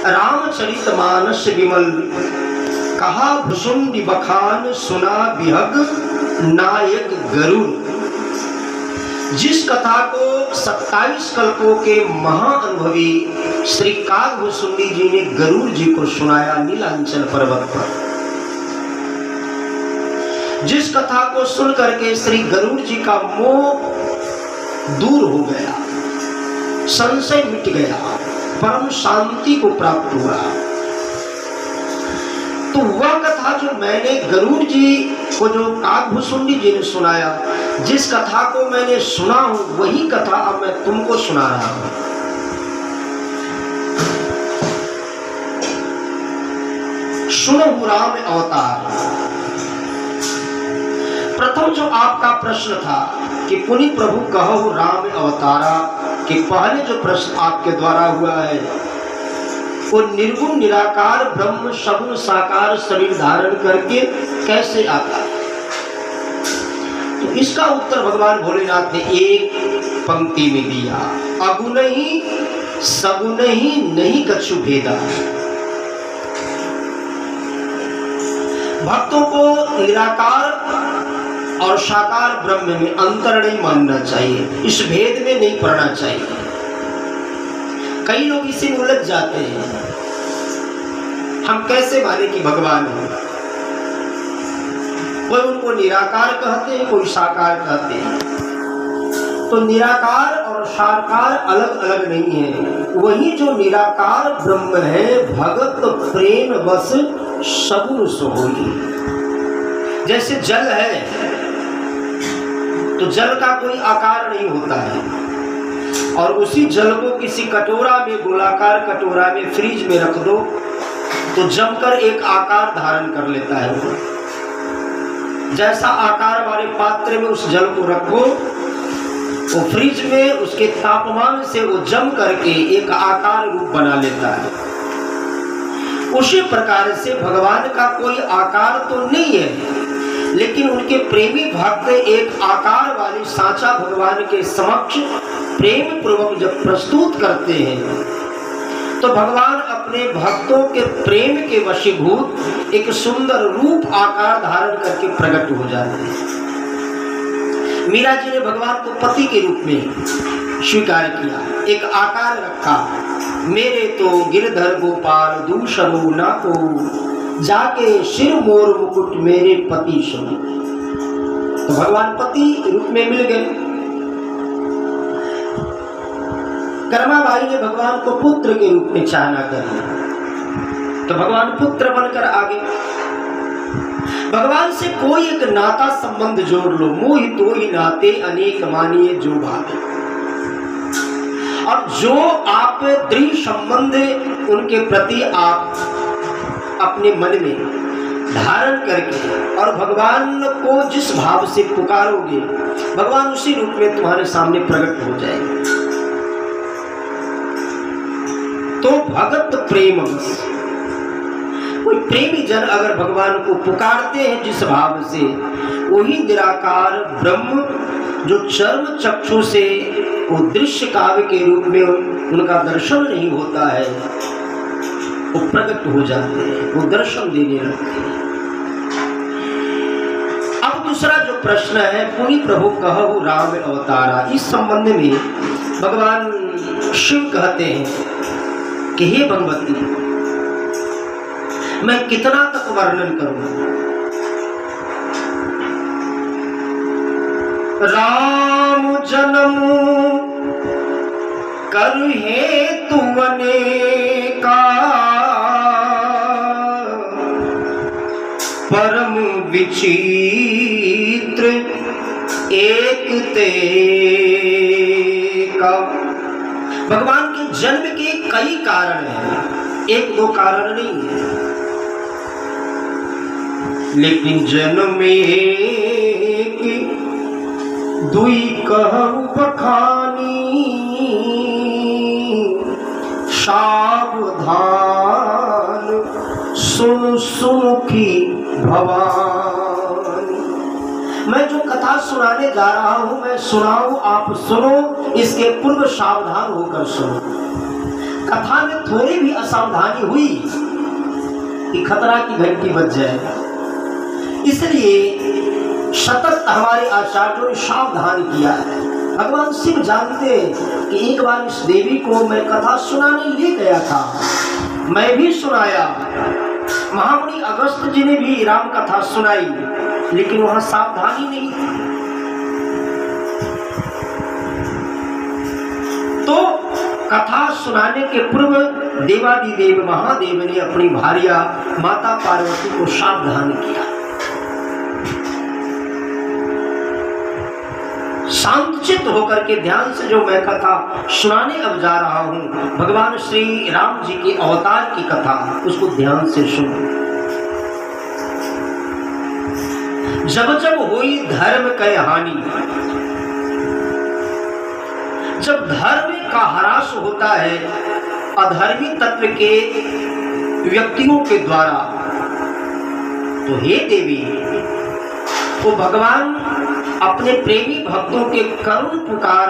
रामचरितमानस विमल, कहा भुसुंडी बखान, सुना बिहग नायक गरुड़। जिस कथा को 27 कल्पों के महाअनुभवी श्री कागभुसुंडी जी ने गरुड़ जी को सुनाया नीलांचल पर्वत पर, जिस कथा को सुन करके श्री गरुड़ जी का मोह दूर हो गया, संशय मिट गया, परम शांति को प्राप्त हुआ, तो वह कथा जो मैंने गरुड़ जी को, जो कागभुसुंडी जी ने सुनाया, जिस कथा को मैंने सुना हूं, वही कथा अब मैं तुमको सुना रहा हूं। सुनो राम अवतार। प्रथम जो आपका प्रश्न था कि पुनि प्रभु कहो राम अवतारा, कि पहले जो प्रश्न आपके द्वारा हुआ है वो निर्गुण निराकार ब्रह्म सगुण साकार शरीर धारण करके कैसे आता है, तो इसका उत्तर भगवान भोलेनाथ ने एक पंक्ति में दिया, अगुण ही सगुण ही नहीं कछु भेदा। भक्तों को निराकार और साकार ब्रह्म में अंतर नहीं मानना चाहिए, इस भेद में नहीं पड़ना चाहिए। कई लोग इसी में उलझ जाते हैं, हम कैसे माने कि भगवान है, कोई उनको निराकार कहते हैं, कोई साकार कहते हैं। तो निराकार और साकार अलग अलग नहीं है, वही जो निराकार ब्रह्म है, भगत प्रेम बस सगुण सोई। जैसे जल है तो जल का कोई आकार नहीं होता है, और उसी जल को किसी कटोरा में, गोलाकार कटोरा में फ्रिज में रख दो तो जमकर एक आकार धारण कर लेता है। जैसा आकार वाले पात्र में उस जल को रखो, वो फ्रिज में उसके तापमान से वो जम करके एक आकार रूप बना लेता है। उसी प्रकार से भगवान का कोई आकार तो नहीं है, लेकिन उनके प्रेमी भक्त एक आकार वाली सांचा भगवान के समक्ष प्रेम पूर्वक जब प्रस्तुत करते हैं, तो भगवान अपने भक्तों के प्रेम के वशीभूत एक सुंदर रूप आकार धारण करके प्रकट हो जाते हैं। मीरा जी ने भगवान को पति के रूप में स्वीकार किया, एक आकार रखा, मेरे तो गिरधर गोपाल दूसरो ना को, जाके सिर मोर मुकुट मेरे पति सुनो। तो भगवान पति रूप में मिल गए। कर्माबाई ने भगवान को पुत्र के रूप में चाहना कर, तो भगवान पुत्र बनकर आ गए। भगवान से कोई एक नाता संबंध जोड़ लो, मोहि तो ही नाते अनेक मानिए जो बात। और जो आप दृढ़ संबंध उनके प्रति आप अपने मन में धारण करके और भगवान को जिस भाव से पुकारोगे, भगवान उसी रूप में तुम्हारे सामने प्रकट हो जाएंगे। तो भगत प्रेम बस, कोई प्रेमी जन अगर भगवान को पुकारते हैं जिस भाव से, वही निराकार ब्रह्म जो चर्म चक्षु से वो दृश्य काव्य के रूप में उनका दर्शन नहीं होता है, वो प्रकट हो जाते हैं, वो दर्शन देने लगते हैं। अब दूसरा जो प्रश्न है, पुनि प्रभु कहु राम अवतारा, इस संबंध में भगवान शिव कहते हैं कि हे भगवती, मैं कितना तक वर्णन करूं। राम जन्म कर हेतु अनेका, परम विचित्र एक ते का। भगवान के जन्म के कई कारण हैं, एक दो कारण नहीं है, लेकिन जन्म एक दुई कहु बखानी, सावधान सुन सुमुखी भवान। मैं जो कथा सुनाने जा रहा हूं, मैं सुनाऊं, आप सुनो, इसके पूर्व सावधान होकर सुनो। कथा में थोड़ी भी असावधानी हुई कि खतरा की घंटी बज जाएगा। इसलिए सतत हमारे आचार्यों ने सावधान किया है। भगवान शिव जानते कि एक बार इस देवी को मैं कथा सुनाने ले गया था, मैं भी सुनाया, महामुनि अगस्त्य जी ने भी राम कथा सुनाई, लेकिन वहां सावधानी नहीं थी। तो कथा सुनाने के पूर्व देवादिदेव महादेव ने अपनी भार्या माता पार्वती को सावधान किया। शांतचित्त होकर के ध्यान से जो मैं कथा सुनाने अब जा रहा हूं, भगवान श्री राम जी के अवतार की कथा, उसको ध्यान से सुनो। जब जब हुई धर्म कै हानि, जब धर्म का ह्रास होता है अधर्मी तत्व के व्यक्तियों के द्वारा, तो हे देवी, वो भगवान अपने प्रेमी भक्तों के करुण पुकार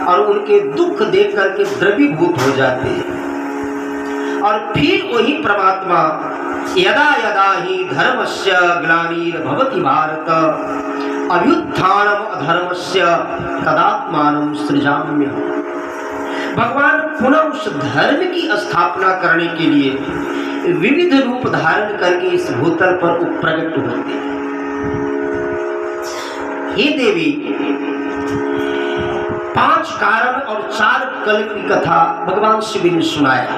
और उनके दुख देख करके द्रवीभूत हो जाते हैं। और फिर वही परमात्मा यदा यदा ही धर्मस्य ग्लानिर्भवति भारत अभ्युत्थानम अधर्मस्य तदात्मानं सृजाम्यहम्। भगवान पुनः उस धर्म की स्थापना करने के लिए विविध रूप धारण करके इस भूतल पर प्रकट होते हैं। हे देवी, 5 कारण और 4 कल की कथा भगवान शिव ने सुनाया।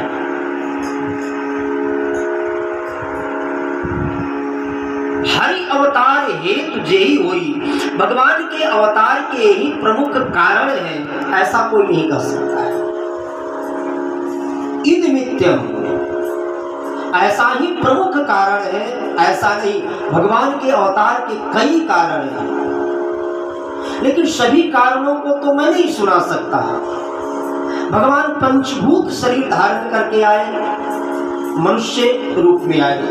हरि अवतार हेतु जेहि होई, भगवान के अवतार के ही प्रमुख कारण है, ऐसा कोई नहीं कह सकता है। इद नित्यम, ऐसा ही प्रमुख कारण है, ऐसा नहीं। भगवान के अवतार के कई कारण हैं, लेकिन सभी कारणों को तो मैं नहीं सुना सकता। भगवान पंचभूत शरीर धारण करके आए, मनुष्य रूप में आए,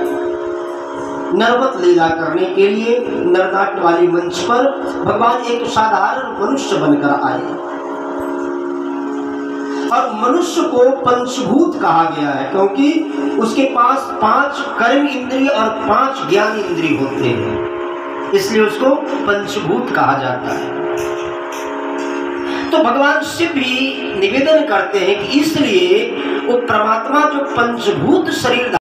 नरवत लीला करने के लिए नरनाट्य वाली मंच पर भगवान एक साधारण मनुष्य बनकर आए। और मनुष्य को पंचभूत कहा गया है क्योंकि उसके पास 5 कर्म इंद्रिय और 5 ज्ञान इंद्रिय होते हैं, इसलिए उसको पंचभूत कहा जाता है। तो भगवान शिव भी निवेदन करते हैं कि इसलिए वो परमात्मा जो पंचभूत शरीर